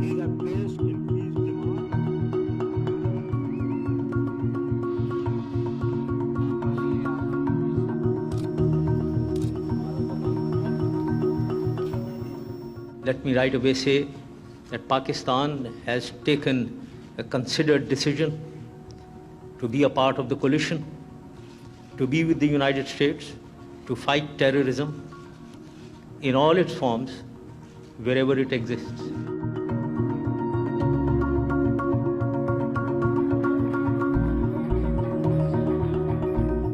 Let me right away say that Pakistan has taken a considered decision to be a part of the coalition, to be with the United States, to fight terrorism in all its forms, wherever it exists.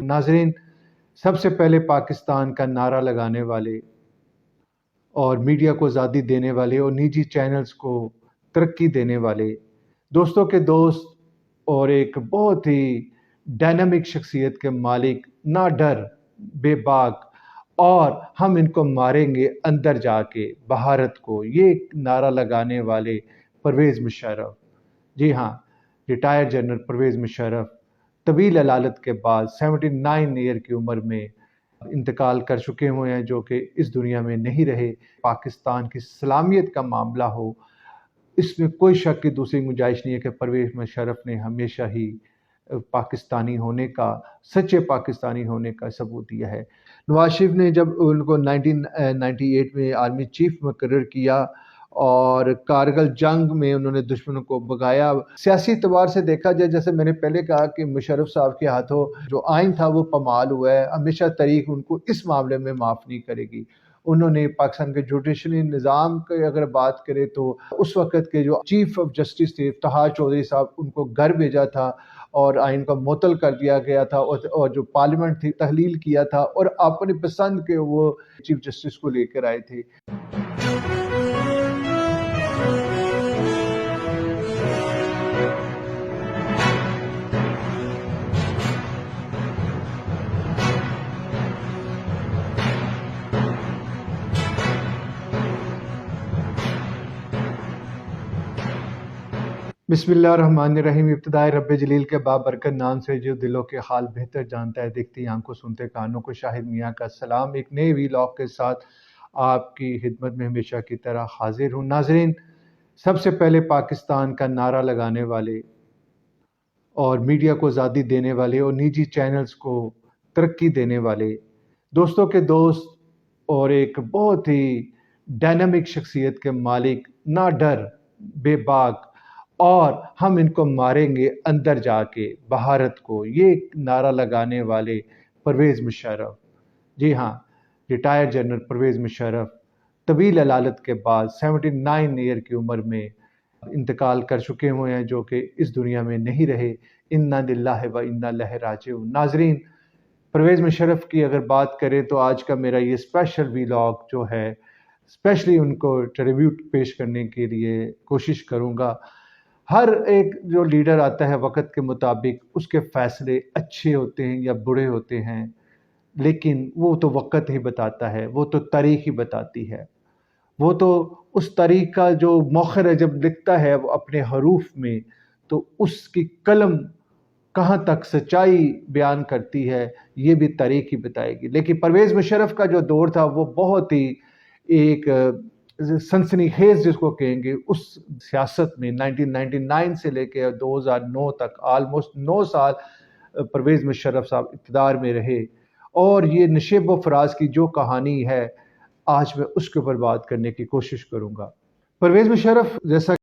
नाजरीन, सबसे पहले पाकिस्तान का नारा लगाने वाले और media को आज़ादी देने वाले और निजी चैनल्स को तरक्की देने वाले दोस्तों के दोस्त और एक बहुत ही डायनामिक शख्सियत के मालिक, ना डर बेबाक, और हम इनको मारेंगे अंदर जाके भारत को, ये नारा लगाने वाले परवेज़ मुशर्रफ। जी हाँ, रिटायर्ड जनरल परवेज़ मुशर्रफ तवील अलालत के बाद 79 ईयर की उम्र में इंतकाल कर चुके हुए हैं, जो कि इस दुनिया में नहीं रहे। पाकिस्तान की सलामियत का मामला हो, इसमें कोई शक की दूसरी गुंजाइश नहीं है कि परवेज़ मुशर्रफ ने हमेशा ही पाकिस्तानी होने का, सच्चे पाकिस्तानी होने का सबूत दिया है। नवाज शरीफ ने जब उनको 1998 में आर्मी चीफ मुकर्रर किया और कारगिल जंग में उन्होंने दुश्मनों को भगाया, सियासी एतबार से देखा जाए, जैसे मैंने पहले कहा कि मुशर्रफ साहब के हाथों जो आइन था वो पमाल हुआ है। हमेशा तारीख उनको इस मामले में माफ़ नहीं करेगी। उन्होंने पाकिस्तान के जुडिशरी निज़ाम की अगर बात करें तो उस वक़्त के जो चीफ ऑफ जस्टिस थे इफ्तिखार चौधरी साहब, उनको घर भेजा था और आइन को मुअत्तल कर दिया गया था, और जो पार्लियामेंट थी तहलील किया था और अपनी पसंद के वो चीफ जस्टिस को लेकर आए थे। बिस्मिल्लाहिर्रहमानिर्रहीम। इब्तिदाई रब्बे जलील के बाबरकत नाम से जो दिलों के हाल बेहतर जानता है, देखती आंखों सुनते कानों को शाहिद मियाँ का सलाम। एक नए वीलॉग के साथ आपकी खिदमत में हमेशा की तरह हाजिर हूँ। नाजरीन, सबसे पहले पाकिस्तान का नारा लगाने वाले और मीडिया को आज़ादी देने वाले और निजी चैनल्स को तरक्की देने वाले दोस्तों के दोस्त और एक बहुत ही डायनामिक शख्सियत के मालिक, ना डर बेबाक, और हम इनको मारेंगे अंदर जाके भारत को, ये नारा लगाने वाले परवेज़ मुशर्रफ। जी हाँ, रिटायर्ड जनरल परवेज़ मुशर्रफ तवील अलालत के बाद 79 ईयर की उम्र में इंतकाल कर चुके हुए हैं, जो कि इस दुनिया में नहीं रहे। इन्ना लिल्लाहि व इन्ना इलैहि राजिऊन। नाजरीन, परवेज़ मुशर्रफ की अगर बात करें तो आज का मेरा ये स्पेशल वीलॉग जो है, स्पेशली उनको ट्रिब्यूट पेश करने के लिए कोशिश करूँगा। हर एक जो लीडर आता है वक़्त के मुताबिक उसके फ़ैसले अच्छे होते हैं या बुरे होते हैं, लेकिन वो तो वक़्त ही बताता है, वो तो तारीख़ ही बताती है। वो तो उस तारीख़ का जो मौख़र है, जब लिखता है वो अपने हरूफ में, तो उसकी कलम कहाँ तक सच्चाई बयान करती है ये भी तारीख़ ही बताएगी। लेकिन परवेज़ मुशर्रफ का जो दौर था वो बहुत ही एक सनसनीखेज़ जिसको कहेंगे, उस सियासत में 1999 से लेकर 2009 तक ऑलमोस्ट 9 साल परवेज़ मुशर्रफ साहब इक़्तिदार में रहे। और ये नशेब व फराज की जो कहानी है, आज मैं उसके ऊपर बात करने की कोशिश करूँगा। परवेज़ मुशर्रफ जैसा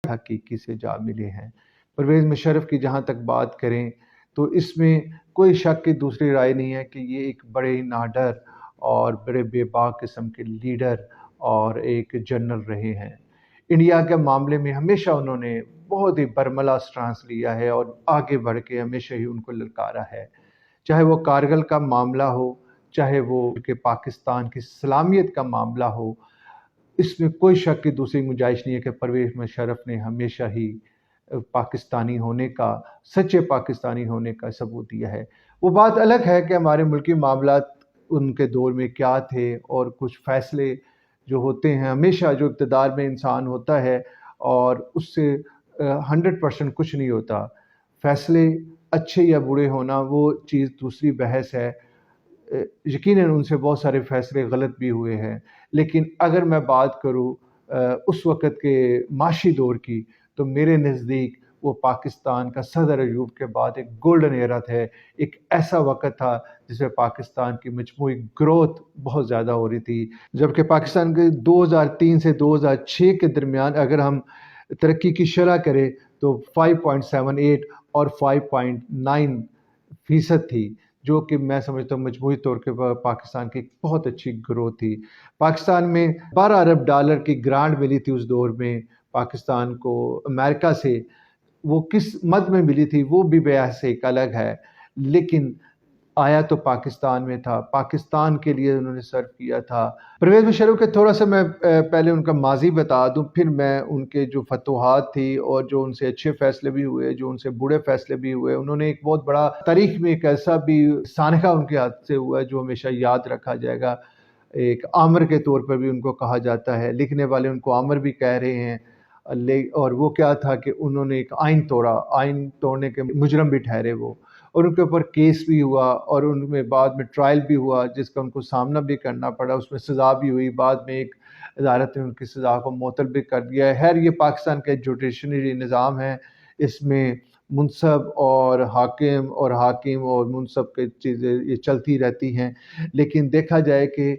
हकीकी से जा मिले हैं। परवेज़ मुशर्रफ की जहाँ तक बात करें तो इसमें कोई शक की दूसरी राय नहीं है कि ये एक बड़े ही नाडर और बड़े बेबाक किस्म के लीडर और एक जनरल रहे हैं। इंडिया के मामले में हमेशा उन्होंने बहुत ही बरमला स्टांस लिया है और आगे बढ़ के हमेशा ही उनको ललकारा है। चाहे वो कारगिल का मामला हो, चाहे वो कि पाकिस्तान की सलामियत का मामला हो, इसमें कोई शक की दूसरी गुंजाइश नहीं है कि परवेज़ मुशर्रफ ने हमेशा ही पाकिस्तानी होने का, सच्चे पाकिस्तानी होने का सबूत दिया है। वो बात अलग है कि हमारे मुल्की मामलात उनके दौर में क्या थे, और कुछ फ़ैसले जो होते हैं, हमेशा जो इक़्तिदार में इंसान होता है और उससे 100% कुछ नहीं होता। फैसले अच्छे या बुरे होना वो चीज़ दूसरी बहस है। यकीनन उनसे बहुत सारे फैसले गलत भी हुए हैं, लेकिन अगर मैं बात करूँ उस वक़्त के माशी दौर की, तो मेरे नज़दीक वो पाकिस्तान का सदर अयूब के बाद एक गोल्डन एरा है। एक ऐसा वक़्त था जिसमें पाकिस्तान की मजमूई ग्रोथ बहुत ज़्यादा हो रही थी, जबकि पाकिस्तान के 2003 से 2006 के दरमियान अगर हम तरक्की की शरह करें तो 5.78 और 5.9% थी, जो कि मैं समझता हूँ मजमूई तौर पे पाकिस्तान की एक बहुत अच्छी ग्रोथ थी। पाकिस्तान में 12 अरब डॉलर की ग्रांट मिली थी उस दौर में पाकिस्तान को अमेरिका से। वो किस मद में मिली थी वो भी बहस एक अलग है, लेकिन आया तो पाकिस्तान में था, पाकिस्तान के लिए उन्होंने सर्व किया था। परवेज़ मुशर्रफ के थोड़ा सा मैं पहले उनका माजी बता दूं, फिर मैं उनके जो फतूहात थी और जो उनसे अच्छे फैसले भी हुए, जो उनसे बुरे फैसले भी हुए। उन्होंने एक बहुत बड़ा तारीख में एक ऐसा भी सानका उनके हाथ से हुआ है जो हमेशा याद रखा जाएगा। एक आमर के तौर पर भी उनको कहा जाता है, लिखने वाले उनको आमर भी कह रहे हैं। और वो क्या था कि उन्होंने एक आइन तोड़ा, आइन तोड़ने के मुजरम भी ठहरे वो, और उनके ऊपर केस भी हुआ और उनमें बाद में ट्रायल भी हुआ जिसका उनको सामना भी करना पड़ा, उसमें सज़ा भी हुई। बाद में एक अदालत ने उनकी सज़ा को मुअत्तल भी कर दिया है। खैर ये पाकिस्तान का जुडिशरी निज़ाम है, इसमें मुनसब और हाकिम और मुनसब की चीज़ें ये चलती रहती हैं। लेकिन देखा जाए कि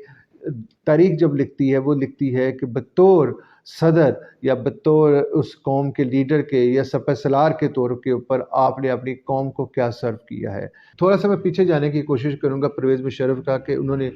तारीख जब लिखती है वो लिखती है कि बतौर सदर या बतौर उस कौम के लीडर के या सपहसलार के तौर के ऊपर आपने अपनी कौम को क्या सर्व किया है। थोड़ा सा मैं पीछे जाने की कोशिश करूँगा परवेज़ मुशर्रफ का, कि उन्होंने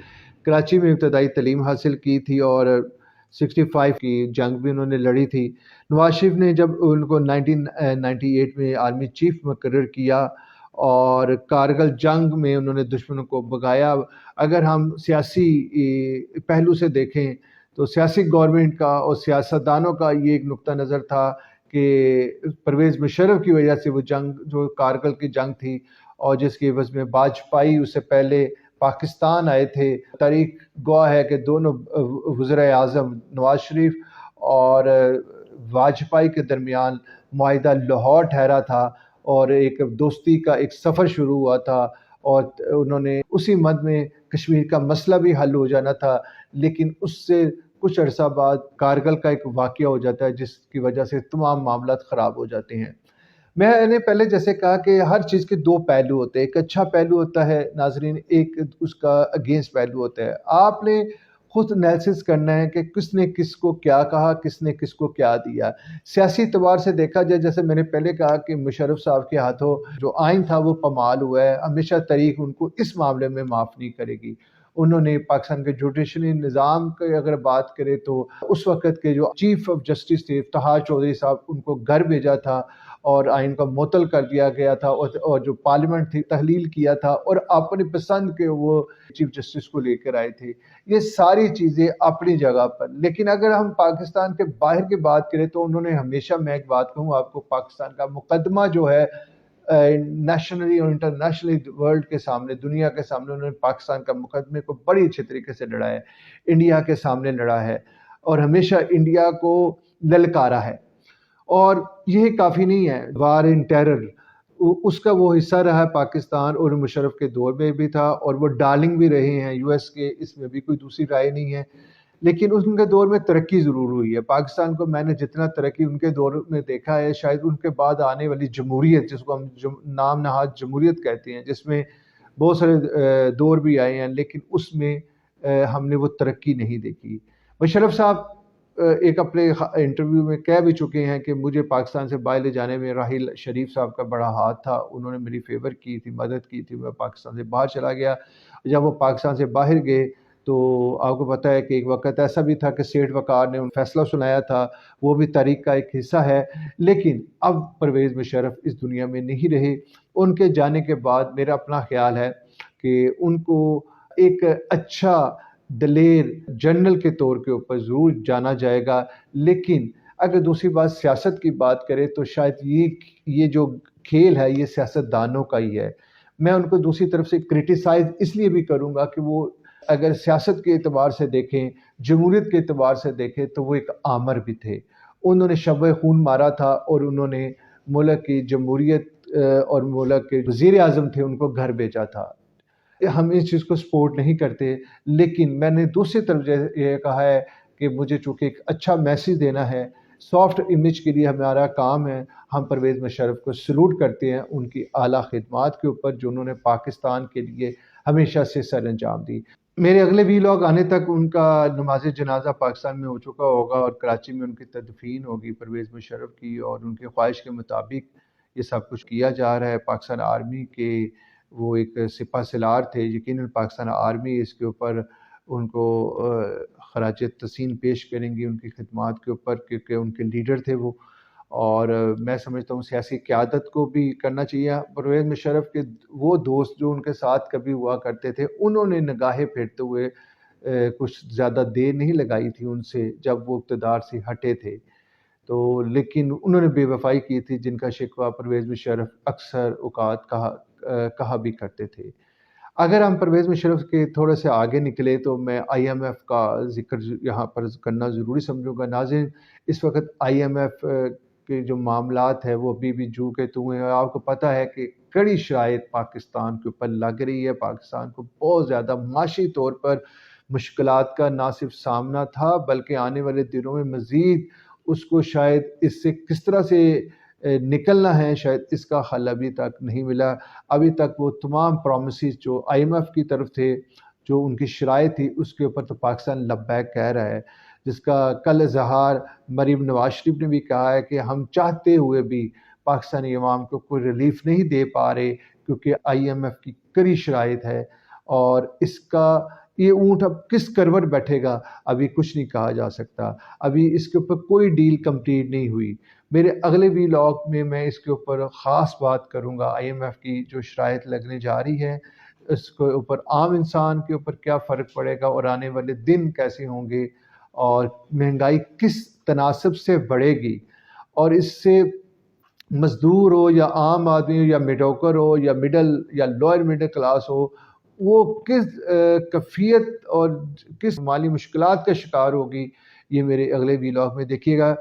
कराची में इब्तदाई तालीम हासिल की थी और 65 की जंग भी उन्होंने लड़ी थी। नवाज शरीफ ने जब उनको 1998 में आर्मी चीफ मुकर्रर किया और कारगिल जंग में उन्होंने दुश्मनों को भगाया। अगर हम सियासी पहलू से देखें तो सियासी गवर्नमेंट का और सियासतदानों का ये एक नुक्ता नज़र था कि परवेज़ मुशर्रफ की वजह से वो जंग जो कारगिल की जंग थी और जिसकी एवज़ में वाजपेयी उससे पहले पाकिस्तान आए थे। तारीख गवाह है कि दोनों वज़ीर आज़म नवाज शरीफ और वाजपेयी के दरमियान मुआहिदा लाहौर ठहरा था और एक दोस्ती का एक सफ़र शुरू हुआ था और उन्होंने उसी मद में कश्मीर का मसला भी हल हो जाना था। लेकिन उससे कुछ अरसा बाद कारगिल का एक वाक़या हो जाता है जिसकी वजह से तमाम मामलात ख़राब हो जाते हैं। मैंने पहले जैसे कहा कि हर चीज़ के दो पहलू होते हैं, एक अच्छा पहलू होता है नाज़रीन, एक उसका अगेंस्ट पहलू होता है। आपने खुद एनालिसिस करना है कि किसने किसको क्या कहा, किसने किसको क्या दिया। सियासी एतबार से देखा जाए, जैसे मैंने पहले कहा कि मुशर्रफ साहब के हाथों जो आइन था वो पमाल हुआ है। हमेशा तारीख उनको इस मामले में माफ़ नहीं करेगी। उन्होंने पाकिस्तान के जुडिशरी निज़ाम की अगर बात करें तो उस वक़्त के जो चीफ ऑफ जस्टिस थे इफ्तिखार चौधरी साहब, उनको घर भेजा था और आइन को मुअत्तल कर दिया गया था और जो पार्लियामेंट थी तहलील किया था और अपनी पसंद के वो चीफ जस्टिस को लेकर आए थे। ये सारी चीज़ें अपनी जगह पर, लेकिन अगर हम पाकिस्तान के बाहर की बात करें तो उन्होंने हमेशा, मैं एक बात कहूँ आपको, पाकिस्तान का मुकदमा जो है नेशनली और इंटरनेशनली वर्ल्ड के सामने, दुनिया के सामने उन्होंने पाकिस्तान का मुकदमे को बड़ी अच्छे तरीके से लड़ा है, इंडिया के सामने लड़ा है और हमेशा इंडिया को ललकारा है। और यही काफ़ी नहीं है, वार इन टेरर उसका वो हिस्सा रहा है पाकिस्तान, और मुशर्रफ के दौर में भी था और वो डार्लिंग भी रहे हैं यूएस के, इसमें भी कोई दूसरी राय नहीं है। लेकिन उनके दौर में तरक्की ज़रूर हुई है। पाकिस्तान को मैंने जितना तरक्की उनके दौर में देखा है, शायद उनके बाद आने वाली जमहूरियत, जिसको हम नाम नहाद जमहूरियत कहते हैं, जिसमें बहुत सारे दौर भी आए हैं, लेकिन उसमें हमने वो तरक्की नहीं देखी। मुशर्रफ साहब एक अपने इंटरव्यू में कह भी चुके हैं कि मुझे पाकिस्तान से बाहर ले जाने में राहिल शरीफ साहब का बड़ा हाथ था, उन्होंने मेरी फेवर की थी, मदद की थी, मैं पाकिस्तान से बाहर चला गया। जब वो पाकिस्तान से बाहर गए तो आपको पता है कि एक वक्त ऐसा भी था कि सेठ वकार ने उन फैसला सुनाया था, वो भी तारीख का एक हिस्सा है। लेकिन अब परवेज़ मुशर्रफ इस दुनिया में नहीं रहे। उनके जाने के बाद मेरा अपना ख्याल है कि उनको एक अच्छा दलेर जनरल के तौर के ऊपर ज़रूर जाना जाएगा। लेकिन अगर दूसरी बात सियासत की बात करें तो शायद ये जो खेल है ये सियासतदानों का ही है। मैं उनको दूसरी तरफ से क्रिटिसाइज़ इसलिए भी करूँगा कि वो अगर सियासत के एतबार से देखें, जमहूरियत के एतबार से देखें, तो वो एक आमर भी थे। انہوں نے شب خون مارا تھا اور انہوں نے ملک کی جمہوریت اور ملک کے وزیر اعظم تھے ان کو گھر بھیجا تھا. ہم اس چیز کو سپورٹ نہیں کرتے، لیکن میں نے دوسری طرف یہ کہا ہے کہ مجھے چونکہ ایک اچھا میسیج دینا ہے، سافٹ امیج کے لیے ہمارا کام ہے. ہم پرویز مشرف کو سلوٹ کرتے ہیں ان کی اعلیٰ خدمات کے اوپر جو انہوں نے پاکستان کے لیے ہمیشہ سے سر انجام دی. میرے اگلے ویلاگ آنے تک ان کا نماز جنازہ پاکستان میں ہو چکا ہوگا اور کراچی میں ان کی تدفین ہوگی پرویز مشرف کی، اور ان کی خواہش کے مطابق یہ سب کچھ کیا جا رہا ہے. پاکستان آرمی کے وہ ایک سپہ سالار تھے، یقیناً پاکستان آرمی اس کے اوپر ان کو خراج تحسین پیش کریں گی ان کی خدمات کے اوپر، کیونکہ ان کے لیڈر تھے وہ. اور میں سمجھتا ہوں سیاسی قیادت کو بھی کرنا چاہیے. پرویز مشرف کے وہ دوست جو ان کے ساتھ کبھی ہوا کرتے تھے انہوں نے نگاہیں پھیرتے ہوئے کچھ زیادہ دیر نہیں لگائی تھی ان سے جب وہ اقتدار سے ہٹے تھے، تو لیکن انہوں نے بے وفائی کی تھی جن کا شکوہ پرویز مشرف اکثر اوقات کہا بھی کرتے تھے. اگر ہم پرویز مشرف کے تھوڑے سے آگے نکلے تو میں آئی ایم ایف کا ذکر یہاں پر کرنا ضروری سمجھوں گا. ناظرین، اس وقت آئی ایم ایف کے جو معاملات ہیں وہ ابھی بھی جو کہ تو ہیں. آپ کو پتہ ہے کہ کڑی شرائط پاکستان کے اوپر لگ رہی ہے. پاکستان کو بہت زیادہ معاشی طور پر مشکلات کا نہ صرف سامنا تھا بلکہ آنے والے دنوں میں مزید اس کو شاید اس سے کس طرح سے نکلنا ہے شاید اس کا حل ابھی تک نہیں ملا. ابھی تک وہ تمام پرومسز جو آئی ایم ایف کی طرف تھے، جو ان کی شرائط تھی، اس کے اوپر تو پاکستان لبیک کہہ رہا ہے، جس کا کل اظہار مریم نواز شریف نے بھی کہا ہے کہ ہم چاہتے ہوئے بھی پاکستانی عوام کو کوئی ریلیف نہیں دے پا رہے کیونکہ آئی ایم ایف کی کڑی شرائط ہے. اور اس کا یہ اونٹ اب کس کروٹ بیٹھے گا ابھی کچھ نہیں کہا جا سکتا. ابھی اس کے اوپر کوئی ڈیل کمپلیٹ نہیں ہوئی. میرے اگلے ویلاگ میں اس کے اوپر خاص بات کروں گا آئی ایم ایف کی جو شرائط لگنے جا رہی ہے، اس کے اوپر عام انسان کے اوپر کیا فرق پڑے گا اور آنے والے دن کیسے ہوں گے اور مہنگائی کس تناسب سے بڑھے گی، اور اس سے مزدور ہو یا عام آدمی ہو یا میڈوکر ہو یا مڈل یا لوئر مڈل کلاس ہو، وہ کس کیفیت اور کس مالی مشکلات کا شکار ہوگی، یہ میرے اگلے ویلاگ میں دیکھیے گا.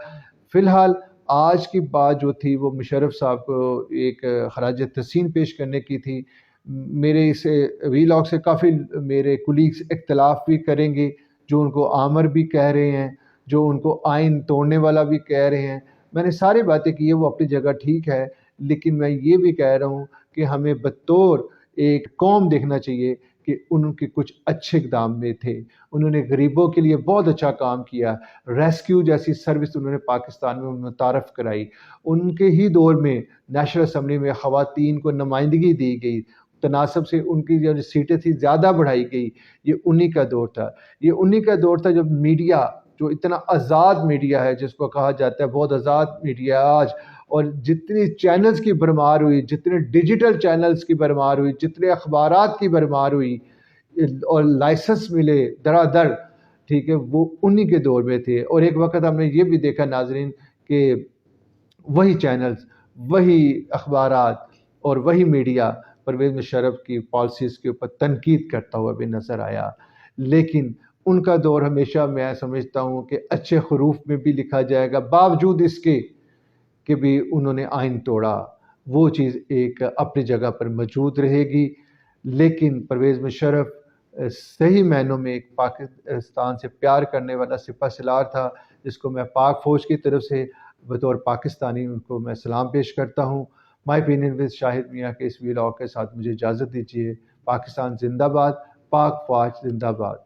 فی الحال آج کی بات جو تھی وہ مشرف صاحب کو ایک خراج تحسین پیش کرنے کی تھی. میرے اس ویلاگ سے کافی میرے کولیگز اختلاف بھی کریں گے، جو ان کو آمر بھی کہہ رہے ہیں، جو ان کو آئین توڑنے والا بھی کہہ رہے ہیں. میں نے ساری باتیں کی ہیں وہ اپنی جگہ ٹھیک ہے، لیکن میں یہ بھی کہہ رہا ہوں کہ ہمیں بطور ایک قوم دیکھنا چاہیے کہ ان کے کچھ اچھے اقدام میں تھے. انہوں نے غریبوں کے لیے بہت اچھا کام کیا. ریسکیو جیسی سروس انہوں نے پاکستان میں متعارف کرائی. ان کے ہی دور میں نیشنل اسمبلی میں خواتین کو نمائندگی دی گئی، تناسب سے ان کی جو سیٹیں تھیں زیادہ بڑھائی گئی. یہ انہی کا دور تھا. یہ انہی کا دور تھا جب میڈیا جو اتنا آزاد میڈیا ہے، جس کو کہا جاتا ہے بہت آزاد میڈیا آج، اور جتنی چینلز کی بھرمار ہوئی، جتنے ڈیجیٹل چینلز کی بھرمار ہوئی، جتنے اخبارات کی بھرمار ہوئی اور لائسنس ملے درا در، ٹھیک ہے، وہ انہی کے دور میں تھے. اور ایک وقت ہم نے یہ بھی دیکھا ناظرین کہ وہی چینلز، وہی اخبارات اور وہی میڈیا پرویز مشرف کی پالیسیز کے اوپر تنقید کرتا ہوا بھی نظر آیا. لیکن ان کا دور ہمیشہ میں سمجھتا ہوں کہ اچھے حروف میں بھی لکھا جائے گا، باوجود اس کے کہ بھی انہوں نے آئین توڑا. وہ چیز ایک اپنی جگہ پر موجود رہے گی. لیکن پرویز مشرف صحیح معنوں میں ایک پاکستان سے پیار کرنے والا سپہ سالار تھا، جس کو میں پاک فوج کی طرف سے بطور پاکستانی ان کو میں سلام پیش کرتا ہوں. مائی اوپینین ود شاہد میاں کے اس ویلاگ کے ساتھ مجھے اجازت دیجیے. پاکستان زندہ باد، پاک فوج زندہ باد.